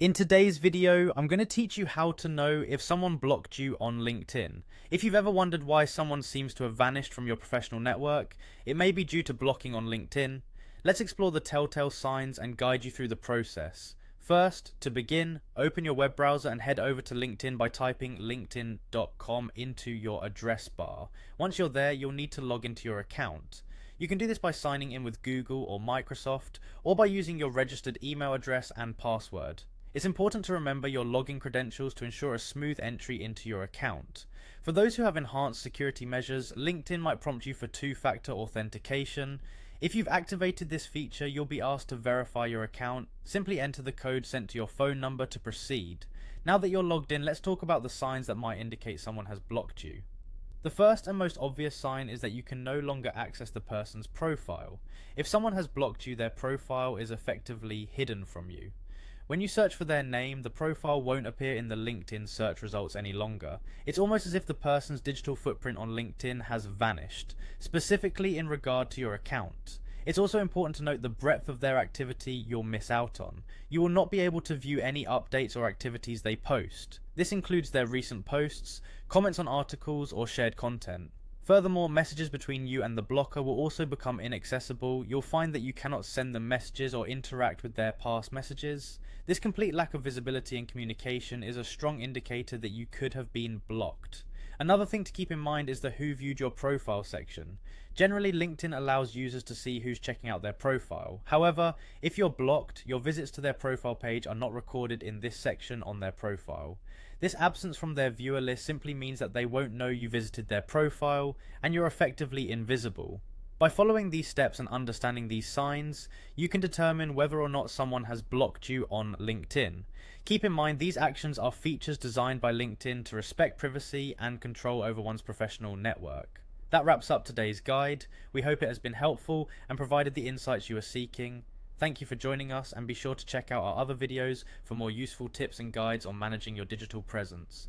In today's video, I'm going to teach you how to know if someone blocked you on LinkedIn. If you've ever wondered why someone seems to have vanished from your professional network, it may be due to blocking on LinkedIn. Let's explore the telltale signs and guide you through the process. First, to begin, open your web browser and head over to LinkedIn by typing linkedin.com into your address bar. Once you're there, you'll need to log into your account. You can do this by signing in with Google or Microsoft, or by using your registered email address and password. It's important to remember your login credentials to ensure a smooth entry into your account. For those who have enhanced security measures, LinkedIn might prompt you for two-factor authentication. If you've activated this feature, you'll be asked to verify your account. Simply enter the code sent to your phone number to proceed. Now that you're logged in, let's talk about the signs that might indicate someone has blocked you. The first and most obvious sign is that you can no longer access the person's profile. If someone has blocked you, their profile is effectively hidden from you. When you search for their name, the profile won't appear in the LinkedIn search results any longer. It's almost as if the person's digital footprint on LinkedIn has vanished, specifically in regard to your account. It's also important to note the breadth of their activity you'll miss out on. You will not be able to view any updates or activities they post. This includes their recent posts, comments on articles, or shared content. Furthermore, messages between you and the blocker will also become inaccessible. You'll find that you cannot send them messages or interact with their past messages. This complete lack of visibility and communication is a strong indicator that you could have been blocked. Another thing to keep in mind is the Who Viewed Your Profile section. Generally, LinkedIn allows users to see who's checking out their profile. However, if you're blocked, your visits to their profile page are not recorded in this section on their profile. This absence from their viewer list simply means that they won't know you visited their profile, and you're effectively invisible. By following these steps and understanding these signs, you can determine whether or not someone has blocked you on LinkedIn. Keep in mind, these actions are features designed by LinkedIn to respect privacy and control over one's professional network. That wraps up today's guide. We hope it has been helpful and provided the insights you are seeking. Thank you for joining us, and be sure to check out our other videos for more useful tips and guides on managing your digital presence.